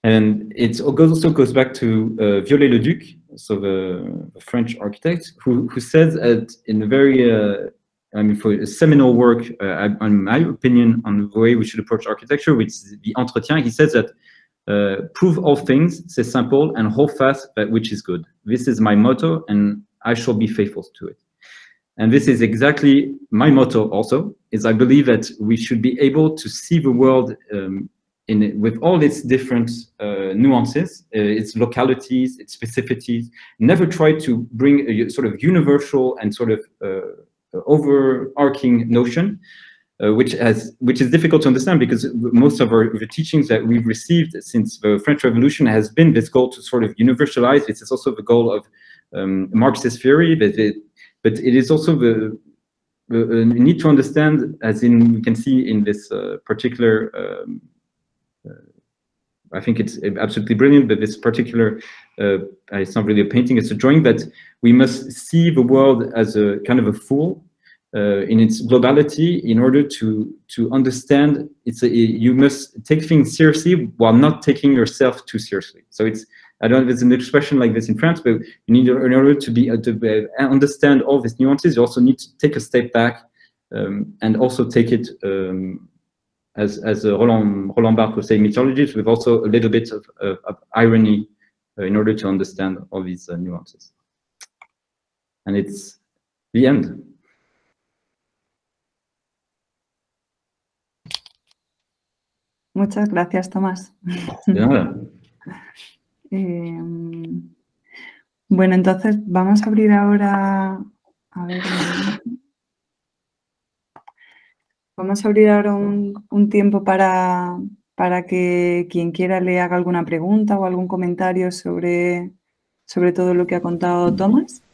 And it also goes back to Viollet-le-Duc, so the French architect, who says that in a very, I mean, for a seminal work, in my opinion, on the way we should approach architecture, which is the Entretien, he says that prove all things, c'est simple, and hold fast that which is good. This is my motto, and I shall be faithful to it. And this is exactly my motto also, is I believe that we should be able to see the world with all its different nuances, its localities, its specificities, never try to bring a sort of universal and sort of overarching notion, which is difficult to understand, because most of the teachings that we've received since the French Revolution has been this goal to sort of universalize. This is also the goal of Marxist theory, but it is also the need to understand, as in we can see in this particular. I think it's absolutely brilliant, but this particular, it's not really a painting, it's a drawing, that we must see the world as a kind of a fool in its globality in order to understand. You must take things seriously while not taking yourself too seriously. So it's, I don't know if there's an expression like this in France, but you need, in order to understand all these nuances, you also need to take a step back and also take it as Roland Barthes would say, mythologies, with also a little bit of irony in order to understand all these nuances. And it's the end. Muchas gracias, Tomás. Yeah. Bueno, entonces vamos a abrir ahora, a ver, vamos a abrir ahora un tiempo para que quien quiera le haga alguna pregunta o algún comentario sobre todo lo que ha contado Tomás.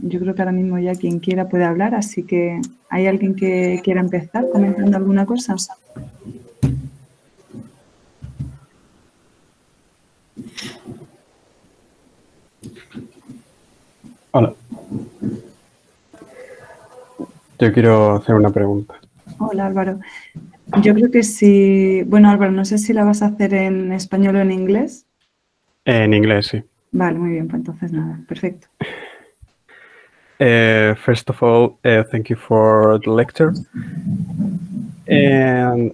Yo creo que ahora mismo ya quien quiera puede hablar, así que ¿hay alguien que quiera empezar comentando alguna cosa? Hola. Yo quiero hacer una pregunta. Hola, Álvaro. Yo creo que sí. Bueno, Álvaro, no sé si la vas a hacer en español o en inglés. En inglés, sí. Vale, muy bien, pues entonces nada, perfecto. First of all, thank you for the lecture. And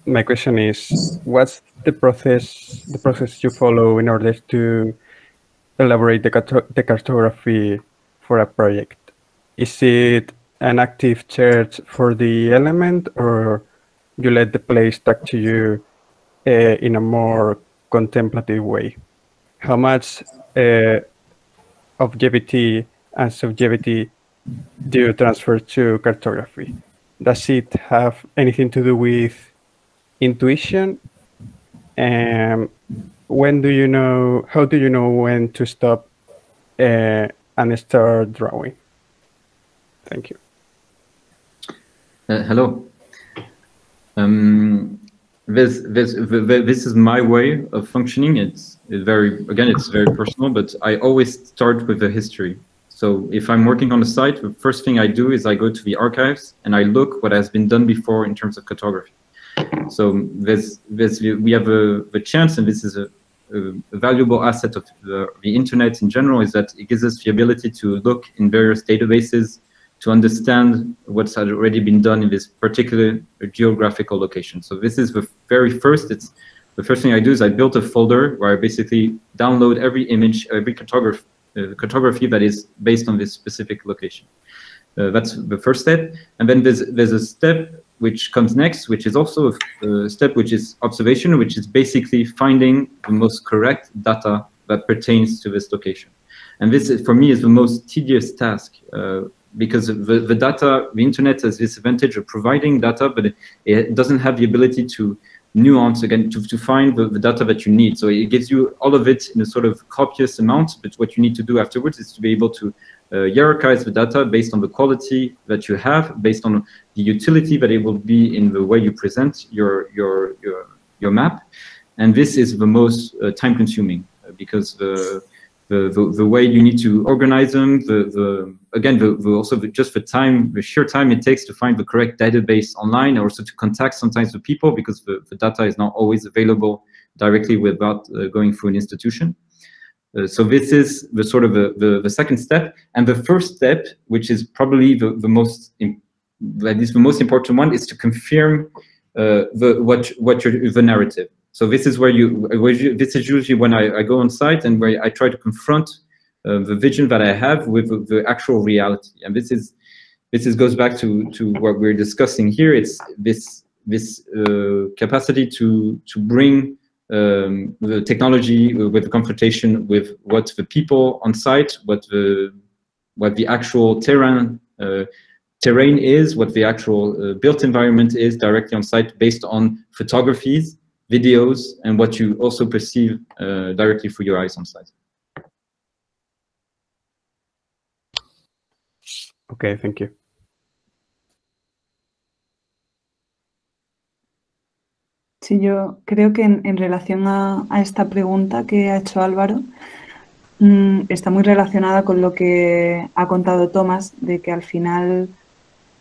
my question is, what's the process you follow in order to elaborate the cartography for a project? Is it an active search for the element, or you let the place talk to you in a more contemplative way? How much objectivity and subjectivity do you transfer to cartography? Does it have anything to do with intuition? When do you know, how do you know when to stop and start drawing? Thank you. Hello. This is my way of functioning. It's very personal, but I always start with the history. So if I'm working on a site, the first thing I do is I go to the archives and I look what has been done before in terms of cartography. So we have a chance, and this is a valuable asset of the internet in general, is that it gives us the ability to look in various databases to understand what's already been done in this particular geographical location. So this is the very first. The first thing I do is I built a folder where I basically download every image, every cartography that is based on this specific location. That's the first step. And then there's a step which comes next, which is also a step which is observation, which is basically finding the most correct data that pertains to this location. And this, for me, is the most tedious task, because the data, the internet has this advantage of providing data, but it doesn't have the ability to nuance, again, to find the data that you need. So it gives you all of it in a sort of copious amount, but what you need to do afterwards is to be able to hierarchize the data based on the quality that you have, based on the utility that it will be in the way you present your map. And this is the most time-consuming, because the way you need to organize them, also just the sheer time it takes to find the correct database online, and also to contact sometimes the people, because the data is not always available directly without going through an institution. So this is the sort of the second step, and the first step, which is probably the most important one, is to confirm the narrative. So this is this is usually when I go on site and where I try to confront the vision that I have with the actual reality. And this is goes back to what we're discussing here. It's this capacity to bring the technology with the confrontation with what the people on site, what the actual terrain is, what the actual built environment is directly on site, based on photographies, videos, and what you also perceive directly through your eyes on site. Okay, thank you. Sí, yo creo que en relación a esta pregunta que ha hecho Álvaro, está muy relacionada con lo que ha contado Tomás, de que al final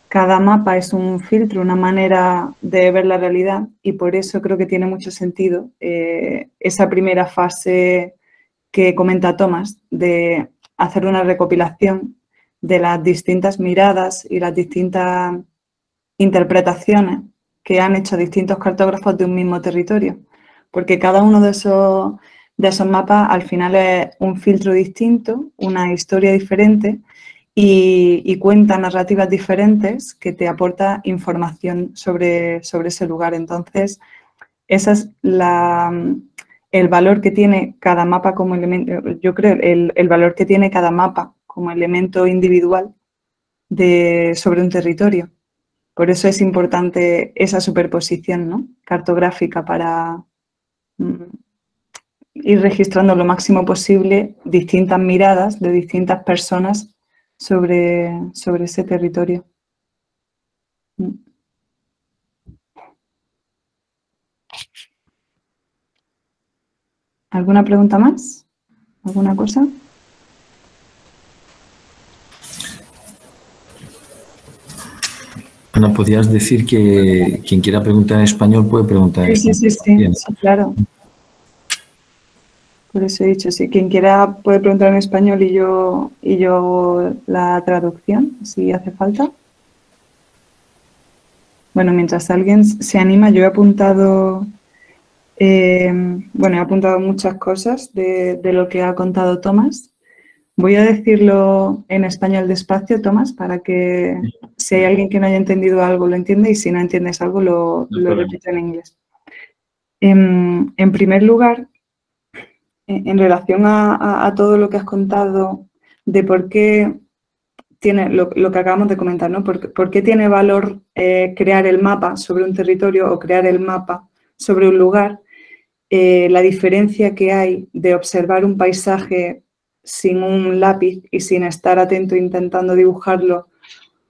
cada mapa es un filtro, una manera de ver la realidad, y por eso creo que tiene mucho sentido esa primera fase que comenta Tomás, de hacer una recopilación de las distintas miradas y las distintas interpretaciones que han hecho distintos cartógrafos de un mismo territorio, porque cada uno de esos mapas al final es un filtro distinto, una historia diferente y cuenta narrativas diferentes que te aporta información sobre ese lugar. Entonces, ese es el valor que tiene cada mapa como elemento, yo creo, el valor que tiene cada mapa como elemento individual sobre un territorio. Por eso es importante esa superposición, ¿no?, cartográfica, para ir registrando lo máximo posible distintas miradas de distintas personas sobre ese territorio. ¿Alguna pregunta más? ¿Alguna cosa? Bueno, podrías decir que quien quiera preguntar en español puede preguntar en español. Sí, claro. Por eso he dicho, sí, quien quiera puede preguntar en español y yo hago la traducción, si hace falta. Bueno, mientras alguien se anima, yo he apuntado, he apuntado muchas cosas de lo que ha contado Tomás. Voy a decirlo en español despacio, Tomás, para que si hay alguien que no haya entendido algo lo entienda, y si no entiendes algo lo repito en inglés. En primer lugar, en relación a todo lo que has contado de por qué tiene lo que acabamos de comentar, ¿no? ¿Por qué tiene valor crear el mapa sobre un territorio o crear el mapa sobre un lugar? La diferencia que hay de observar un paisaje sin un lápiz y sin estar atento intentando dibujarlo,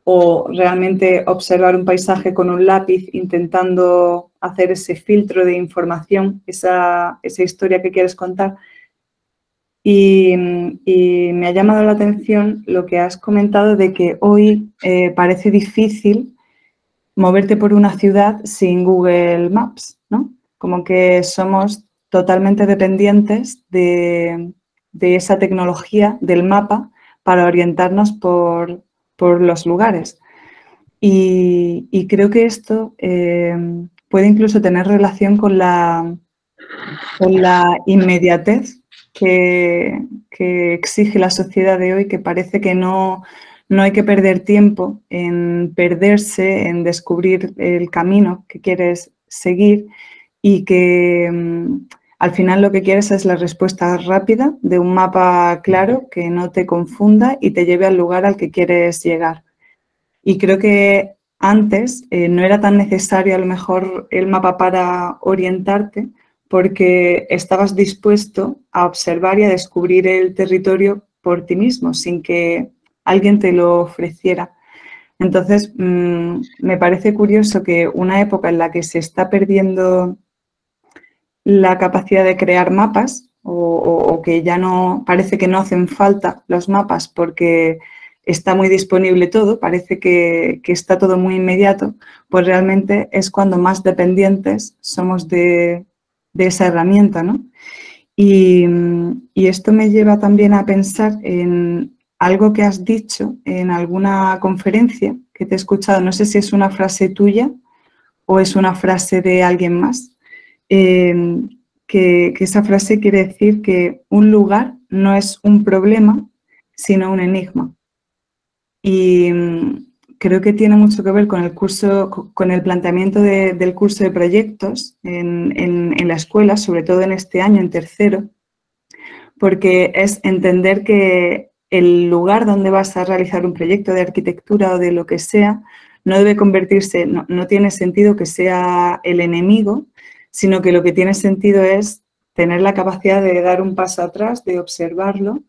o realmente observar un paisaje con un lápiz intentando hacer ese filtro de información, esa historia que quieres contar. Y me ha llamado la atención lo que has comentado de que hoy parece difícil moverte por una ciudad sin Google Maps, ¿no? Como que somos totalmente dependientes de esa tecnología del mapa para orientarnos por los lugares. Y creo que esto puede incluso tener relación con la inmediatez que exige la sociedad de hoy, que parece que no hay que perder tiempo en perderse, en descubrir el camino que quieres seguir, y que al final lo que quieres es la respuesta rápida de un mapa claro que no te confunda y te lleve al lugar al que quieres llegar. Y creo que antes no era tan necesario a lo mejor el mapa para orientarte, porque estabas dispuesto a observar y a descubrir el territorio por ti mismo, sin que alguien te lo ofreciera. Entonces, me parece curioso que una época en la que se está perdiendo la capacidad de crear mapas, o que ya no, parece que no hacen falta los mapas porque está muy disponible todo, parece que está todo muy inmediato, pues realmente es cuando más dependientes somos de esa herramienta, ¿no? Y esto me lleva también a pensar en algo que has dicho en alguna conferencia que te he escuchado, no sé si es una frase tuya o es una frase de alguien más, que esa frase quiere decir que un lugar no es un problema, sino un enigma. Y creo que tiene mucho que ver con el curso, con el planteamiento del curso de proyectos en la escuela, sobre todo en este año, en tercero, porque es entender que el lugar donde vas a realizar un proyecto de arquitectura o de lo que sea, no debe convertirse, no tiene sentido que sea el enemigo, sino que lo que tiene sentido es tener la capacidad de dar un paso atrás, de observarlo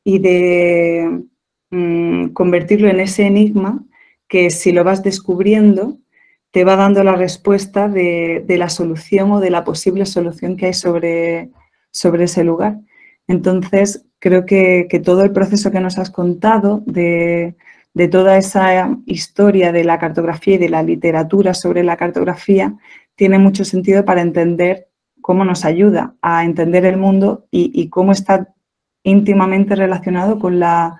y de convertirlo en ese enigma que, si lo vas descubriendo, te va dando la respuesta de la solución o de la posible solución que hay sobre ese lugar. Entonces, creo que todo el proceso que nos has contado de toda esa historia de la cartografía y de la literatura sobre la cartografía tiene mucho sentido para entender cómo nos ayuda a entender el mundo y cómo está íntimamente relacionado con la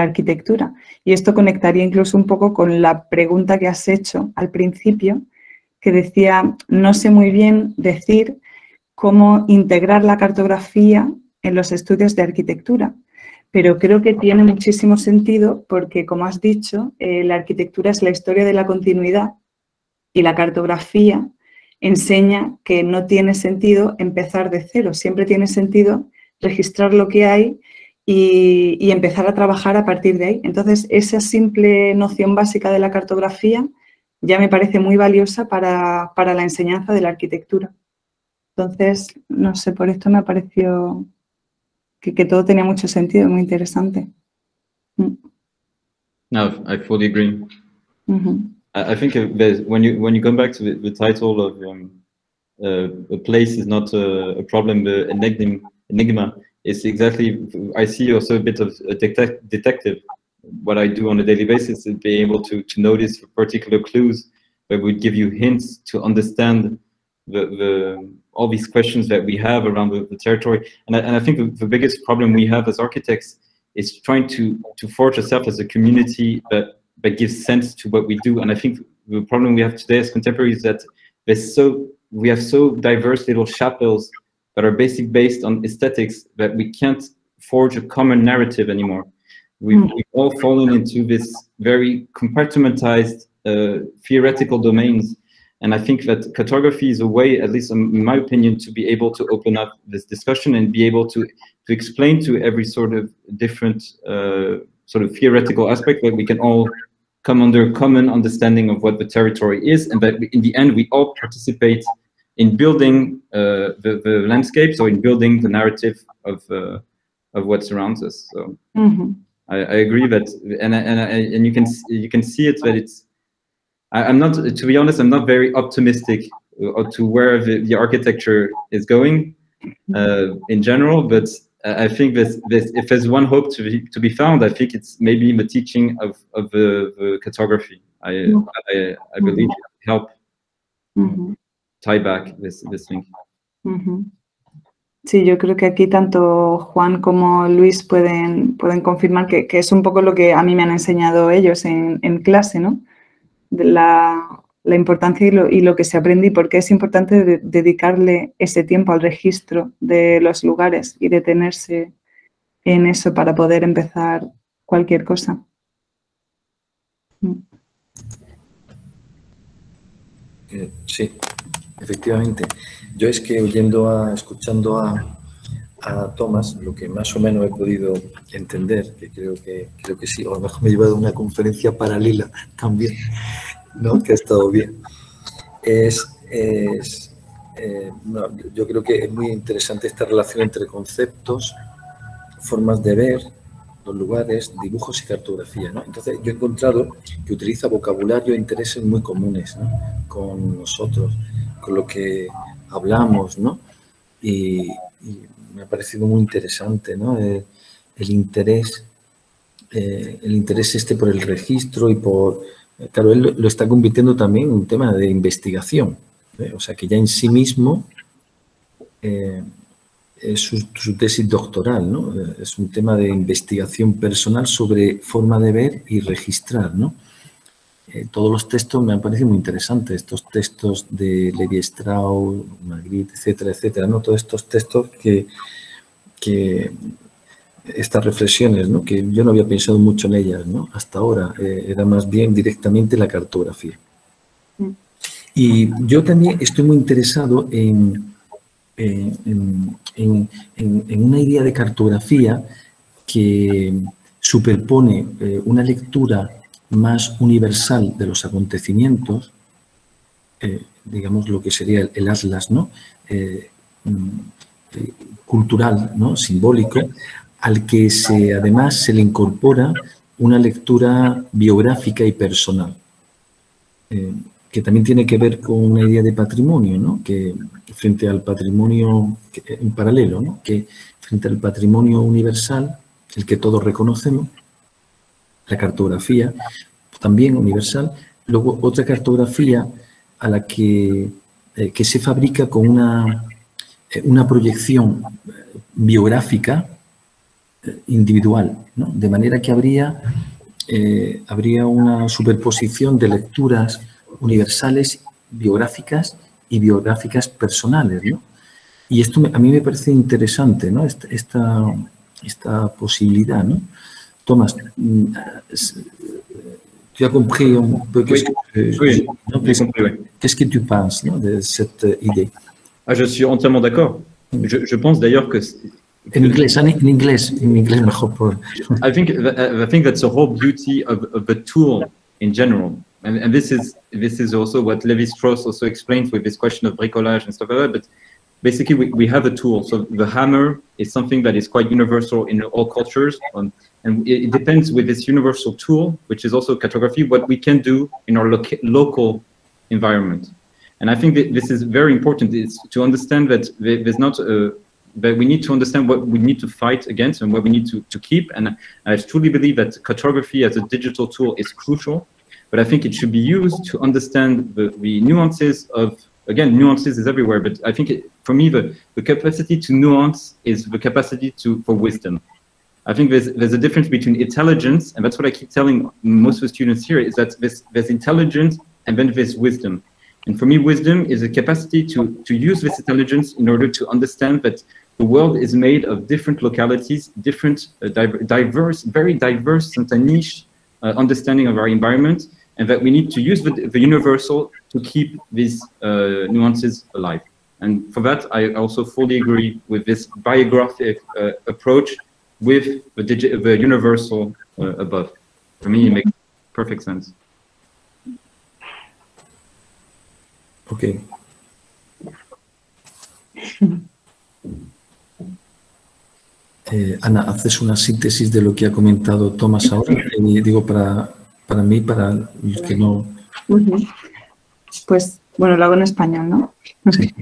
arquitectura. Y esto conectaría incluso un poco con la pregunta que has hecho al principio, que decía, no sé muy bien decir cómo integrar la cartografía en los estudios de arquitectura, pero creo que tiene muchísimo sentido porque, como has dicho, la arquitectura es la historia de la continuidad y la cartografía enseña que no tiene sentido empezar de cero, siempre tiene sentido registrar lo que hay y empezar a trabajar a partir de ahí. Entonces, esa simple noción básica de la cartografía ya me parece muy valiosa para la enseñanza de la arquitectura. Entonces, no sé, por esto me pareció que todo tenía mucho sentido, muy interesante. No, I fully agree. Mm-hmm. I think when you come back to the title of a place is not a problem, enigma, it's exactly, I see also a bit of a detective. What I do on a daily basis is being able to notice particular clues that would give you hints to understand all these questions that we have around the territory. And I think the biggest problem we have as architects is trying to forge ourselves as a community that gives sense to what we do. And I think the problem we have today as contemporaries is that we have so diverse little chapels that are based on aesthetics that we can't forge a common narrative anymore. We've all fallen into this very compartmentalized theoretical domains. And I think that cartography is a way, at least in my opinion, to be able to open up this discussion and be able to explain to every sort of different sort of theoretical aspect that we can all come under a common understanding of what the territory is, and that in the end we all participate in building the landscape, so in building the narrative of what surrounds us. So I agree that, and you can see it that it's. I'm not, to be honest, I'm not very optimistic to where the architecture is going in general, but I think if there's one hope to be found, I think it's maybe in the teaching of the cartography. I believe it help tie back this thing. Sí, yo creo que aquí tanto Juan como Luis pueden confirmar que es un poco lo que a mí me han enseñado ellos en clase, ¿no? De la importancia y lo que se aprende y por qué es importante dedicarle ese tiempo al registro de los lugares y detenerse en eso para poder empezar cualquier cosa. Sí, efectivamente. Yo es que escuchando a Tomás, lo que más o menos he podido entender, que creo que sí, o a lo mejor me he llevado a una conferencia paralela también, ¿no? Que ha estado bien. Yo creo que es muy interesante esta relación entre conceptos, formas de ver los lugares, dibujos y cartografía, ¿no? Entonces, yo he encontrado que utiliza vocabulario e intereses muy comunes, ¿no? Con nosotros, con lo que hablamos, ¿no? Y me ha parecido muy interesante, ¿no? El interés por el registro y por... Claro, él lo está convirtiendo también en un tema de investigación, ¿eh? O sea, que ya en sí mismo es su tesis doctoral, ¿no? Es un tema de investigación personal sobre forma de ver y registrar, ¿no? Todos los textos me han parecido muy interesantes, estos textos de Lévi-Strauss, Magritte, etcétera, etcétera, ¿no? Todos estos textos que estas reflexiones, ¿no? Que yo no había pensado mucho en ellas, ¿no? Hasta ahora era más bien directamente la cartografía. Y yo también estoy muy interesado en una idea de cartografía que superpone una lectura más universal de los acontecimientos, digamos lo que sería el atlas, ¿no? Cultural, ¿no? Simbólico, al que además se le incorpora una lectura biográfica y personal, que también tiene que ver con una idea de patrimonio, ¿no? Que frente al patrimonio en paralelo, ¿no? Que frente al patrimonio universal, el que todos reconocemos, la cartografía también universal, luego otra cartografía a la que se fabrica con una proyección biográfica individual, ¿no? De manera que habría una superposición de lecturas universales, biográficas y biográficas personales, ¿no? Y esto a mí me parece interesante, ¿no? Esta posibilidad, ¿no? Thomas, tu as compris un peu qu'est-ce que tu penses, ¿no? De cette idée? Ah, je suis entièrement d'accord. Je pense d'ailleurs que... En inglés mejor. I think that's the whole beauty of the tool in general. And this is also what Lévi-Strauss also explains with this question of bricolage and stuff like that. But basically, we have a tool. So the hammer is something that is quite universal in all cultures. And it depends with this universal tool, which is also cartography, what we can do in our local environment. And I think that this is very important, is to understand that there's not that we need to understand what we need to fight against and what we need to keep. And I truly believe that cartography as a digital tool is crucial, but I think it should be used to understand the nuances of, again, nuances is everywhere, but I think for me, the capacity to nuance is the capacity for wisdom. I think there's a difference between intelligence, and that's what I keep telling most of the students here, is that there's intelligence and then there's wisdom. And for me, wisdom is a capacity to use this intelligence in order to understand that the world is made of different localities, different, diverse, very diverse and niche understanding of our environment, and that we need to use the universal to keep these nuances alive. And for that, I also fully agree with this biographic approach with the universal above. For me, it makes perfect sense. Ok. Ana, ¿haces una síntesis de lo que ha comentado Thomas ahora? Digo, para mí, para los que no... Pues, bueno, lo hago en español, ¿no? Sí.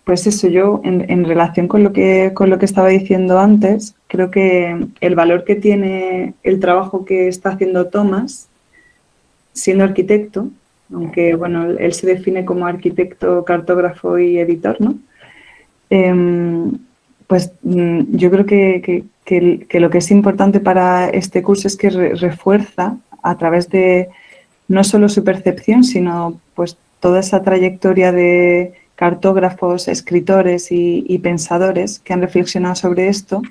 Pues eso, yo en relación con lo que estaba diciendo antes, creo que el valor que tiene el trabajo que está haciendo Thomas, siendo arquitecto, aunque bueno, él se define como arquitecto, cartógrafo y editor, ¿no? Pues yo creo que lo que es importante para este curso es que refuerza a través de no solo su percepción, sino pues toda esa trayectoria de cartógrafos, escritores y pensadores que han reflexionado sobre esto,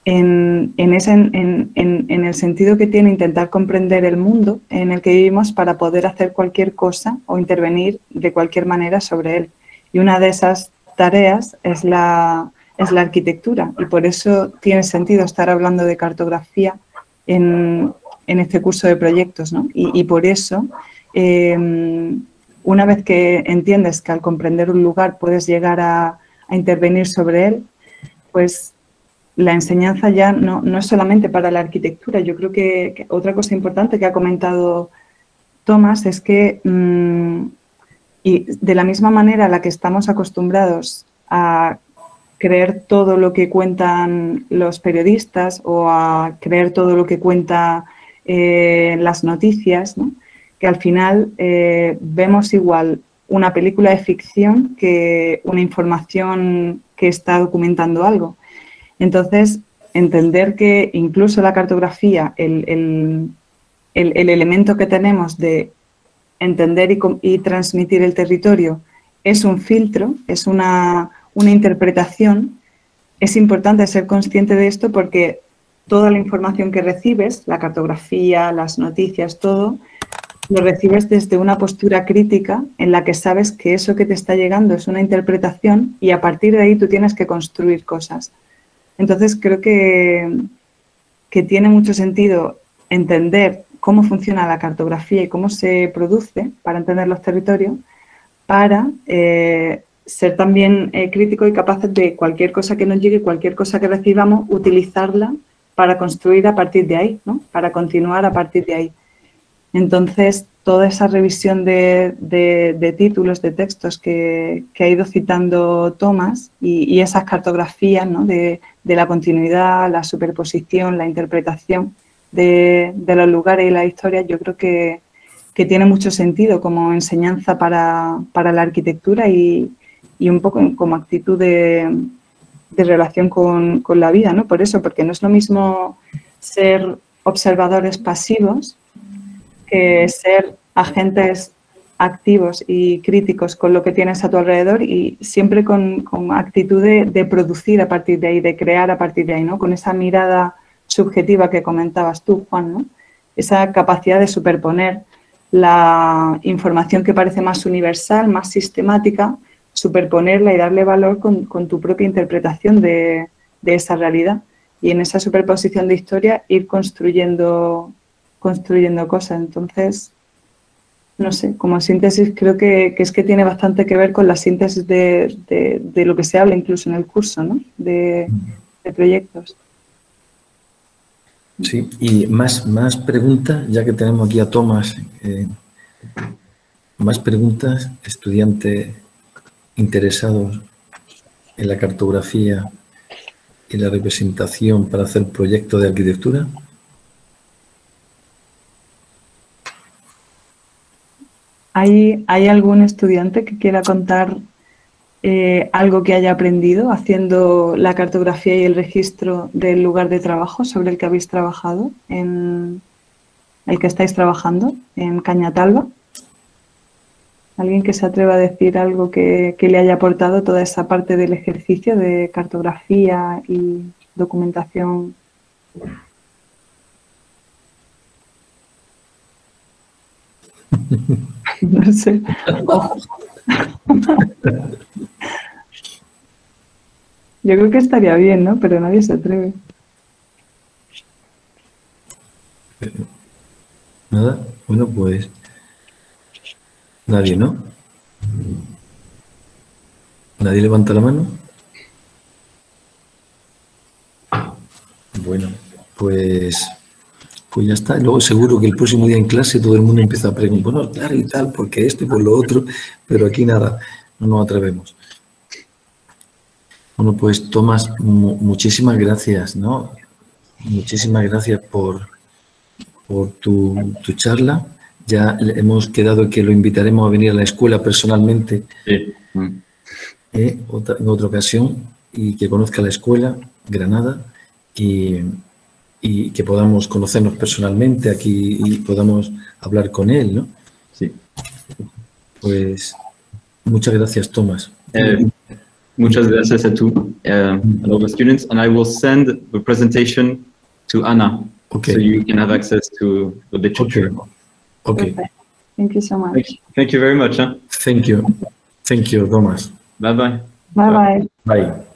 en el sentido que tiene intentar comprender el mundo en el que vivimos para poder hacer cualquier cosa o intervenir de cualquier manera sobre él. Y una de esas tareas es la arquitectura, y por eso tiene sentido estar hablando de cartografía en este curso de proyectos, ¿no? Y por eso, una vez que entiendes que al comprender un lugar puedes llegar a intervenir sobre él, pues la enseñanza ya no es solamente para la arquitectura. Yo creo que otra cosa importante que ha comentado Thomas es que, y de la misma manera a la que estamos acostumbrados a creer todo lo que cuentan los periodistas o a creer todo lo que cuenta las noticias, ¿no? Que al final vemos igual una película de ficción que una información que está documentando algo. Entonces, entender que incluso la cartografía, el elemento que tenemos de entender y transmitir el territorio es un filtro, es una interpretación es importante ser consciente de esto porque toda la información que recibes, la cartografía, las noticias, todo, lo recibes desde una postura crítica en la que sabes que eso que te está llegando es una interpretación y a partir de ahí tú tienes que construir cosas. Entonces creo que tiene mucho sentido entender cómo funciona la cartografía y cómo se produce para entender los territorios, para ser también críticos y capaces de cualquier cosa que nos llegue, cualquier cosa que recibamos, utilizarla para construir a partir de ahí, ¿no? Para continuar a partir de ahí. Entonces, toda esa revisión de títulos, de textos que ha ido citando Tomás y esas cartografías, ¿no? de la continuidad, la superposición, la interpretación de los lugares y las historias, yo creo que tiene mucho sentido como enseñanza para la arquitectura y un poco como actitud de relación con la vida, ¿no? Por eso, porque no es lo mismo ser observadores pasivos que ser agentes activos y críticos con lo que tienes a tu alrededor y siempre con actitud de producir a partir de ahí, de crear a partir de ahí, ¿no? Con esa mirada subjetiva que comentabas tú, Juan, ¿no? Esa capacidad de superponer la información que parece más universal, más sistemática, superponerla y darle valor con tu propia interpretación de esa realidad. Y en esa superposición de historia ir construyendo cosas. Entonces, no sé, como síntesis creo que es que tiene bastante que ver con la síntesis de lo que se habla incluso en el curso, ¿no? De proyectos. Sí, y más preguntas, ya que tenemos aquí a Tomás, más preguntas, estudiantes interesados en la cartografía y la representación para hacer proyectos de arquitectura. ¿Hay algún estudiante que quiera contar algo que haya aprendido haciendo la cartografía y el registro del lugar de trabajo sobre el que habéis trabajado, en el que estáis trabajando, en Cañatalba? ¿Alguien que se atreva a decir algo que le haya aportado toda esa parte del ejercicio de cartografía y documentación? No sé. Yo creo que estaría bien, ¿no? Pero nadie se atreve. Nada, bueno, pues nadie, ¿no? ¿Nadie levanta la mano? Bueno, pues ya está. Luego seguro que el próximo día en clase todo el mundo empieza a preguntar, bueno, claro y tal, porque esto y por lo otro, pero aquí nada, no nos atrevemos. Bueno, pues Tomás, muchísimas gracias, ¿no? Muchísimas gracias por tu charla. Ya hemos quedado que lo invitaremos a venir a la escuela personalmente en otra ocasión y que conozca la escuela, Granada, y que podamos conocernos personalmente aquí y podamos hablar con él, ¿no? Sí. Pues muchas gracias, Tomás. Muchas gracias a tú, a all the students, and I will send the presentation to Anna, Okay. so you can have access to the literature. Okay. Perfect. Thank you so much. Thank you very much. Thank you. Thank you, Tomás. Bye-bye. Bye bye. Bye.